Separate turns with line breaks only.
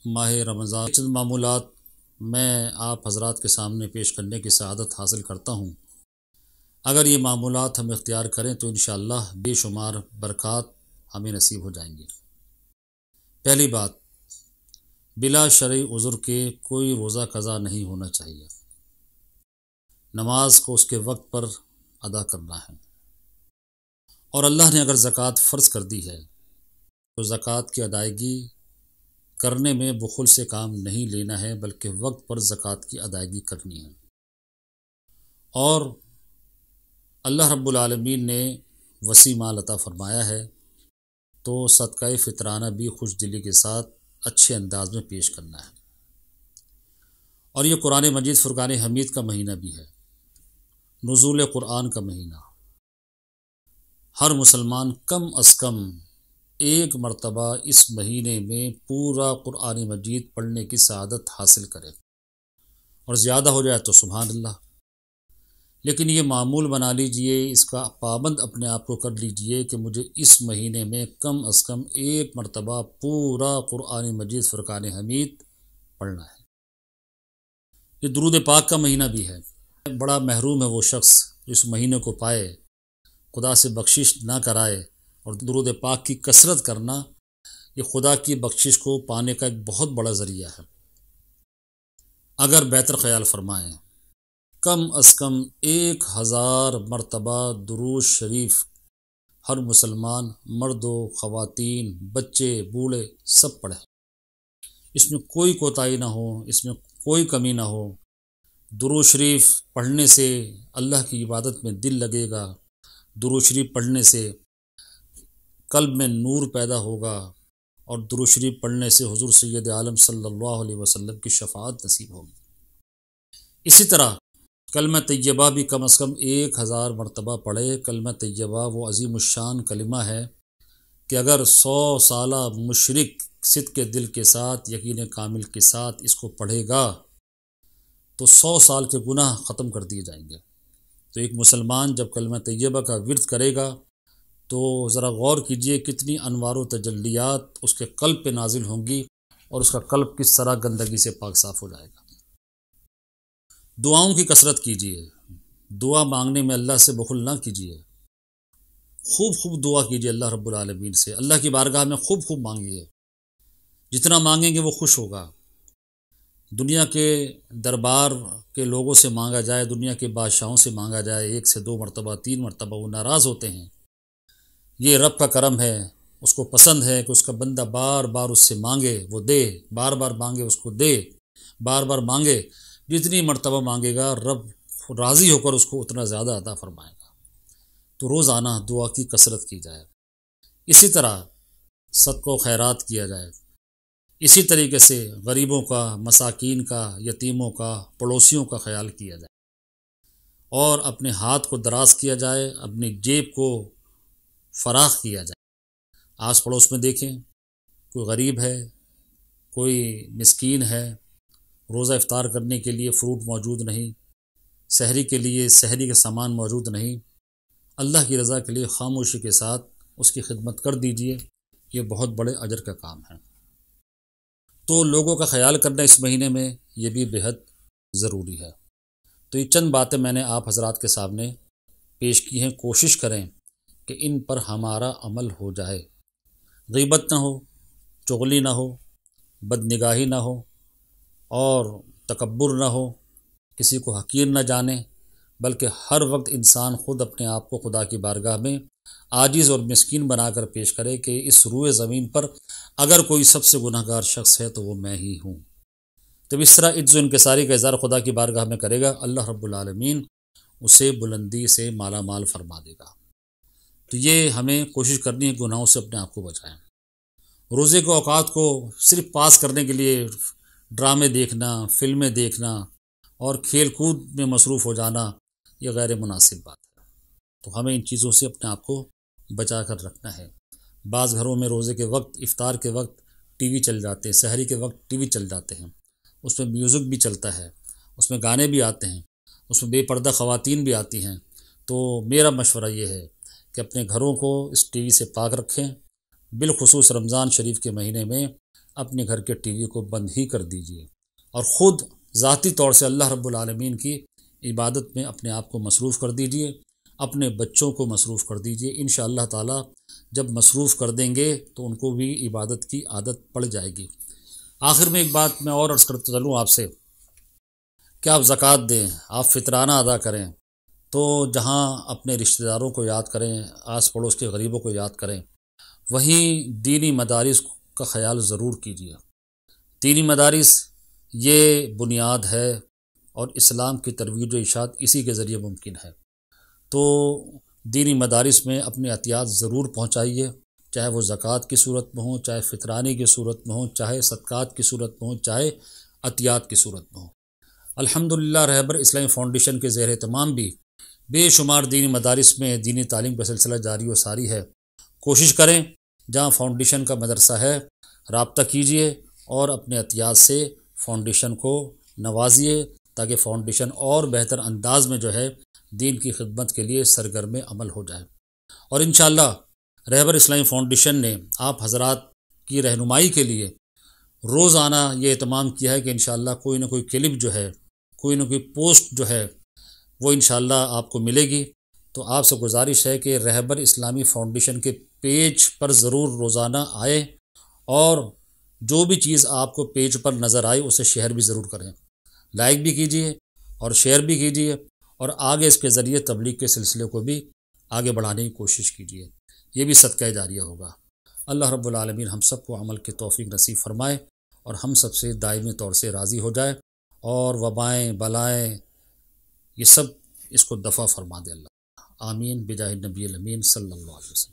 ماہ رمضان چند معمولات میں آپ حضرات کے سامنے پیش کرنے کی سعادت حاصل کرتا ہوں۔ اگر یہ معمولات ہم اختیار کریں تو انشاءاللہ بے شمار برکات ہمیں نصیب ہو جائیں گی۔ پہلی بات، بلا شرعی عذر کے کوئی روزہ قضا نہیں ہونا چاہیے۔ نماز کو اس کے وقت پر ادا کرنا ہے، اور اللہ نے اگر زکوٰۃ فرض کر دی ہے تو زکوٰۃ کی ادائیگی کرنے میں بخل سے کام نہیں لینا ہے، بلکہ وقت پر زکوٰۃ کی ادائیگی کرنی ہے۔ اور اللہ رب العالمین نے وسیع مال عطا فرمایا ہے تو صدقہ فطرانہ بھی خوش دلی کے ساتھ اچھے انداز میں پیش کرنا ہے۔ اور یہ قرآن مجید فرقان حمید کا مہینہ بھی ہے، نزول قرآن کا مہینہ۔ ہر مسلمان کم از کم ایک مرتبہ اس مہینے میں پورا قرآن مجید پڑھنے کی سعادت حاصل کرے، اور زیادہ ہو جائے تو سبحان اللہ۔ لیکن یہ معمول بنا لیجئے، اس کا پابند اپنے آپ کو کر لیجئے کہ مجھے اس مہینے میں کم از کم ایک مرتبہ پورا قرآن مجید فرقان حمید پڑھنا ہے۔ یہ درود پاک کا مہینہ بھی ہے۔ بڑا محروم ہے وہ شخص جو اس مہینے کو پائے، خدا سے بخشش نہ کرائے، اور درود پاک کی کثرت کرنا یہ خدا کی بخشش کو پانے کا ایک بہت بڑا ذریعہ ہے۔ اگر بہتر خیال فرمائیں، کم از کم 1000 مرتبہ درود شریف ہر مسلمان، مرد و خواتین، بچے، بوڑھے سب پڑھیں، اس میں کوئی کوتاہی نہ ہو، اس میں کوئی کمی نہ ہو۔ درود شریف پڑھنے سے اللہ کی عبادت میں دل لگے گا، درود شریف پڑھنے سے قلب میں نور پیدا ہوگا، اور درود شریف پڑھنے سے حضور سید عالم صلی اللہ علیہ وسلم کی شفاعت نصیب ہوگی۔ اسی طرح کلمہ طیبہ بھی کم از کم 1000 مرتبہ پڑھے۔ کلمہ طیبہ وہ عظیم الشان کلمہ ہے کہ اگر 100 سالہ مشرک صدق کے دل کے ساتھ، یقین کامل کے ساتھ اس کو پڑھے گا تو 100 سال کے گناہ ختم کر دیے جائیں گے۔ تو ایک مسلمان جب کلمہ طیبہ کا ورد کرے گا تو ذرا غور کیجئے کتنی انوار و تجلیات اس کے قلب پہ نازل ہوں گی، اور اس کا قلب کس طرح گندگی سے پاک صاف ہو جائے گا۔ دعاؤں کی کثرت کیجئے، دعا مانگنے میں اللہ سے بخل نہ کیجئے، خوب دعا کیجئے اللہ رب العالمین سے، اللہ کی بارگاہ میں خوب مانگیے، جتنا مانگیں گے وہ خوش ہوگا۔ دنیا کے دربار کے لوگوں سے مانگا جائے، دنیا کے بادشاہوں سے مانگا جائے 1 سے 2 مرتبہ 3 مرتبہ، وہ ناراض ہوتے ہیں۔ یہ رب کا کرم ہے، اس کو پسند ہے کہ اس کا بندہ بار بار اس سے مانگے وہ دے، بار بار مانگے اس کو دے، بار بار مانگے، جتنی مرتبہ مانگے گا رب راضی ہو کر اس کو اتنا زیادہ عطا فرمائے گا۔ تو روزانہ دعا کی کثرت کی جائے، اسی طرح صدقہ و خیرات کیا جائے، اسی طریقے سے غریبوں کا، مساکین کا، یتیموں کا، پڑوسیوں کا خیال کیا جائے، اور اپنے ہاتھ کو دراز کیا جائے، اپنی جیب کو فراخ کیا جائے۔ آس پڑوس میں دیکھیں، کوئی غریب ہے، کوئی مسکین ہے، روزہ افطار کرنے کے لیے فروٹ موجود نہیں، سحری کے لیے سحری کا سامان موجود نہیں، اللہ کی رضا کے لیے خاموشی کے ساتھ اس کی خدمت کر دیجئے، یہ بہت بڑے اجر کا کام ہے۔ تو لوگوں کا خیال کرنا اس مہینے میں یہ بھی بہت ضروری ہے۔ تو یہ چند باتیں میں نے آپ حضرات کے سامنے پیش کی ہیں، کوشش کریں کہ ان پر ہمارا عمل ہو جائے، غیبت نہ ہو، چغلی نہ ہو، بد نگاہی نہ ہو، اور تکبر نہ ہو، کسی کو حقیر نہ جانے، بلکہ ہر وقت انسان خود اپنے آپ کو خدا کی بارگاہ میں عاجز اور مسکین بنا کر پیش کرے کہ اس روئے زمین پر اگر کوئی سب سے گناہ گار شخص ہے تو وہ میں ہی ہوں۔ جب اس طرح عجز و انکساری کا اظہار خدا کی بارگاہ میں کرے گا، اللہ رب العالمین اسے بلندی سے مالا مال فرما دے گا۔ تو یہ ہمیں کوشش کرنی ہے گناہوں سے اپنے آپ کو بچائیں۔ روزے کے اوقات کو صرف پاس کرنے کے لیے ڈرامے دیکھنا، فلمیں دیکھنا اور کھیل کود میں مصروف ہو جانا یہ غیر مناسب بات ہے۔ تو ہمیں ان چیزوں سے اپنے آپ کو بچا کر رکھنا ہے۔ بعض گھروں میں روزے کے وقت، افطار کے وقت ٹی وی چل جاتے ہیں، سحری کے وقت ٹی وی چل جاتے ہیں، اس میں میوزک بھی چلتا ہے، اس میں گانے بھی آتے ہیں، اس میں بے پردہ خواتین بھی آتی ہیں۔ تو میرا مشورہ یہ ہے کہ اپنے گھروں کو اس ٹی وی سے پاک رکھیں، بالخصوص رمضان شریف کے مہینے میں اپنے گھر کے ٹی وی کو بند ہی کر دیجئے اور خود ذاتی طور سے اللہ رب العالمین کی عبادت میں اپنے آپ کو مصروف کر دیجئے، اپنے بچوں کو مصروف کر دیجئے۔ انشاءاللہ تعالی جب مصروف کر دیں گے تو ان کو بھی عبادت کی عادت پڑ جائے گی۔ آخر میں ایک بات میں اور عرض کرتا چلوں آپ سے کہ آپ زکوٰۃ دیں، آپ فطرانہ ادا کریں، تو جہاں اپنے رشتہ داروں کو یاد کریں، آس پڑوس کے غریبوں کو یاد کریں، وہیں دینی مدارس کا خیال ضرور کیجیے۔ دینی مدارس یہ بنیاد ہے اور اسلام کی ترویج و اشاعت اسی کے ذریعے ممکن ہے۔ تو دینی مدارس میں اپنے عطیات ضرور پہنچائیے، چاہے وہ زکوٰۃ کی صورت میں ہوں، چاہے فطرانے کی صورت میں ہوں، چاہے صدقات کی صورت میں ہوں، چاہے عطیات کی صورت میں ہوں۔ الحمدللہ رہبر اسلامی فاؤنڈیشن کے زیر اہتمام بھی بے شمار دینی مدارس میں دینی تعلیم کا سلسلہ جاری و ساری ہے۔ کوشش کریں جہاں فاؤنڈیشن کا مدرسہ ہے رابطہ کیجیے اور اپنے عطیات سے فاؤنڈیشن کو نوازیے تاکہ فاؤنڈیشن اور بہتر انداز میں جو ہے دین کی خدمت کے لیے سرگرم عمل ہو جائے۔ اور انشاءاللہ رہبر اسلامی فاؤنڈیشن نے آپ حضرات کی رہنمائی کے لیے روزانہ یہ اہتمام کیا ہے کہ انشاءاللہ کوئی نہ کوئی کلپ جو ہے، کوئی نہ کوئی پوسٹ جو ہے وہ انشاءاللہ آپ کو ملے گی۔ تو آپ سے گزارش ہے کہ رہبر اسلامی فاؤنڈیشن کے پیج پر ضرور روزانہ آئے اور جو بھی چیز آپ کو پیج پر نظر آئے اسے شیئر بھی ضرور کریں، لائک بھی کیجیے اور شیئر بھی کیجیے، اور آگے اس کے ذریعے تبلیغ کے سلسلے کو بھی آگے بڑھانے کی کوشش کیجیے۔ یہ بھی صدقہ جاریہ ہوگا۔ اللہ رب العالمین ہم سب کو عمل کی توفیق نصیب فرمائے اور ہم سب سے دائمی طور سے راضی ہو جائے، اور وبائیں بلائیں یہ سب اس کو دفع فرما دے اللہ۔ آمین بجاہ النبی الامین صلی اللہ علیہ وسلم۔